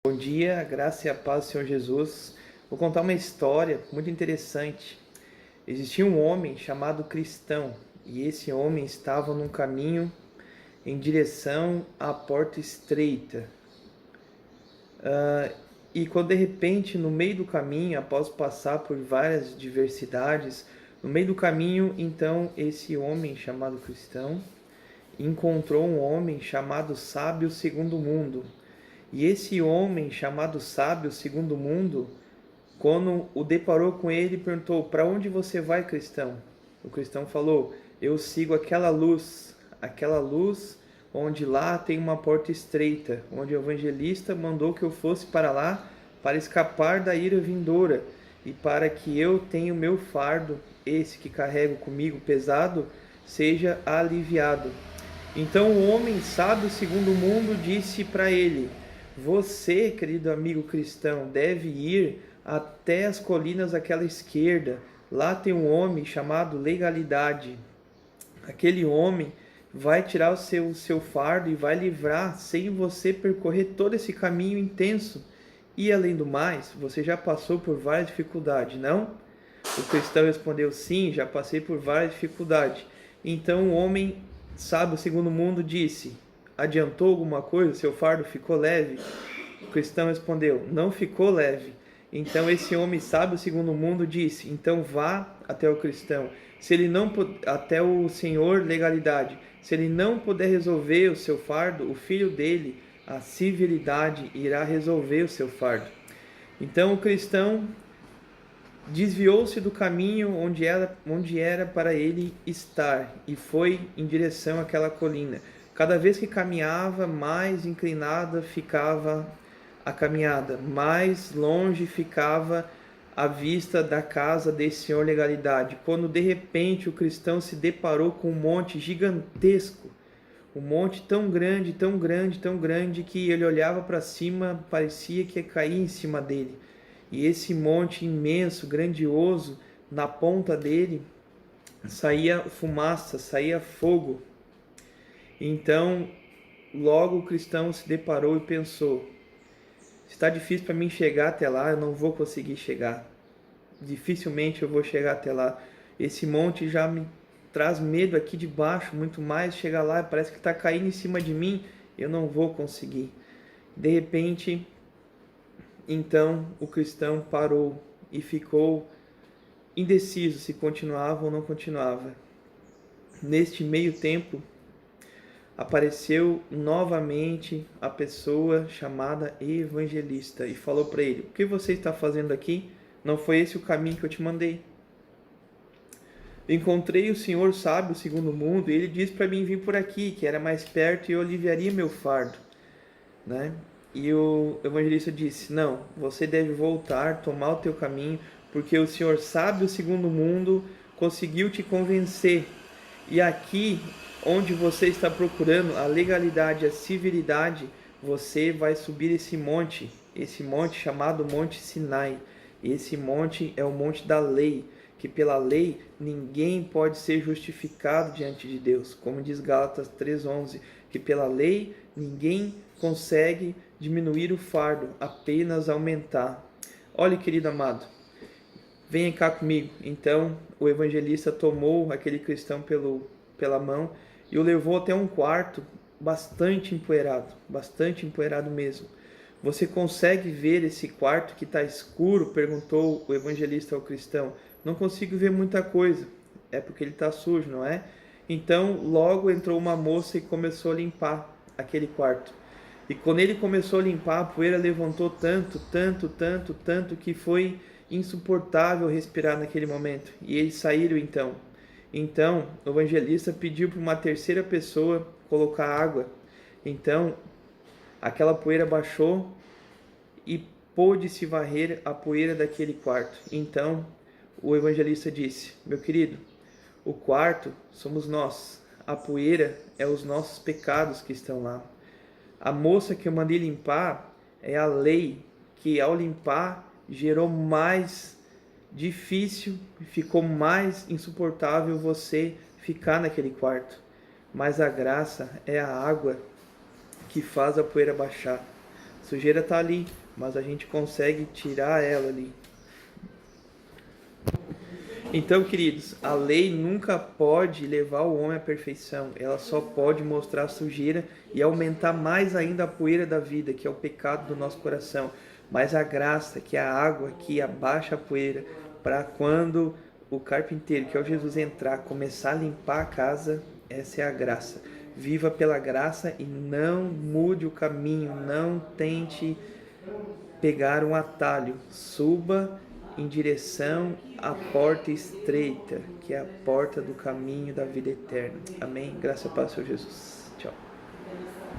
Bom dia, a graça e a paz do Senhor Jesus. Vou contar uma história muito interessante. Existia um homem chamado Cristão, e esse homem estava num caminho em direção à porta estreita. E quando de repente, no meio do caminho, após passar por várias diversidades, no meio do caminho, então, esse homem chamado Cristão encontrou um homem chamado Sábio Segundo Mundo. E esse homem chamado Sábio Segundo Mundo, quando o deparou com ele, perguntou: "Para onde você vai, cristão?" O cristão falou: "Eu sigo aquela luz onde lá tem uma porta estreita, onde o evangelista mandou que eu fosse para lá para escapar da ira vindoura e para que eu tenha o meu fardo, esse que carrego comigo pesado, seja aliviado." Então o homem sábio segundo o mundo disse para ele: "Você, querido amigo cristão, deve ir até as colinas àquela esquerda. Lá tem um homem chamado Legalidade. Aquele homem vai tirar o seu fardo e vai livrar sem você percorrer todo esse caminho intenso. E além do mais, você já passou por várias dificuldades, não?" O cristão respondeu: "Sim, já passei por várias dificuldades." Então o homem sábio segundo o mundo disse: "Adiantou alguma coisa? Seu fardo ficou leve?" O cristão respondeu: "Não ficou leve." Então esse homem sábio segundo o mundo disse: "Então vá até o cristão, se ele não até o Senhor Legalidade. Se ele não puder resolver o seu fardo, o filho dele, a civilidade, irá resolver o seu fardo." Então o cristão desviou-se do caminho onde era para ele estar e foi em direção àquela colina. Cada vez que caminhava, mais inclinada ficava a caminhada, mais longe ficava a vista da casa desse senhor Legalidade, quando de repente o cristão se deparou com um monte gigantesco, um monte tão grande, tão grande, tão grande, que ele olhava para cima, parecia que ia cair em cima dele. E esse monte imenso, grandioso, na ponta dele saía fumaça, saía fogo. Então, logo o cristão se deparou e pensou: "Está difícil para mim chegar até lá, eu não vou conseguir chegar. Dificilmente eu vou chegar até lá. Esse monte já me traz medo aqui de baixo, muito mais chegar lá, parece que está caindo em cima de mim, eu não vou conseguir." De repente, então o cristão parou e ficou indeciso se continuava ou não continuava. Neste meio tempo, apareceu novamente a pessoa chamada evangelista e falou para ele: "O que você está fazendo aqui? Não foi esse o caminho que eu te mandei. Encontrei o senhor sábio segundo o mundo e ele disse para mim vir por aqui, que era mais perto e eu aliviaria meu fardo." Né? E o evangelista disse: "Não, você deve voltar, tomar o teu caminho, porque o senhor sábio segundo o mundo conseguiu te convencer. E aqui, onde você está procurando a legalidade, a civilidade, você vai subir esse monte chamado Monte Sinai. Esse monte é o monte da lei, que pela lei ninguém pode ser justificado diante de Deus, como diz Gálatas 3:11, que pela lei ninguém consegue diminuir o fardo, apenas aumentar." Olhe, querido amado, venha cá comigo. Então o evangelista tomou aquele cristão pela mão e o levou até um quarto bastante empoeirado mesmo. "Você consegue ver esse quarto que está escuro?" perguntou o evangelista ao cristão. "Não consigo ver muita coisa." "É porque ele está sujo, não é?" Então logo entrou uma moça e começou a limpar aquele quarto. E quando ele começou a limpar, a poeira levantou tanto, que foi insuportável respirar naquele momento. E eles saíram então. Então o evangelista pediu para uma terceira pessoa colocar água. Então aquela poeira baixou e pôde-se varrer a poeira daquele quarto. Então o evangelista disse: "Meu querido, o quarto somos nós, a poeira é os nossos pecados que estão lá. A moça que eu mandei limpar é a lei, que ao limpar gerou mais difícil, ficou mais insuportável você ficar naquele quarto. Mas a graça é a água que faz a poeira baixar. sujeira está ali, mas a gente consegue tirar ela ali. Então, queridos, a lei nunca pode levar o homem à perfeição. Ela só pode mostrar a sujeira e aumentar mais ainda a poeira da vida, que é o pecado do nosso coração. Mas a graça, que é a água que abaixa a poeira, para quando o carpinteiro, que é o Jesus, entrar, começar a limpar a casa, essa é a graça. Viva pela graça e não mude o caminho, não tente pegar um atalho. Suba em direção à porta estreita, que é a porta do caminho da vida eterna. Amém? Graças a Deus, Senhor Jesus.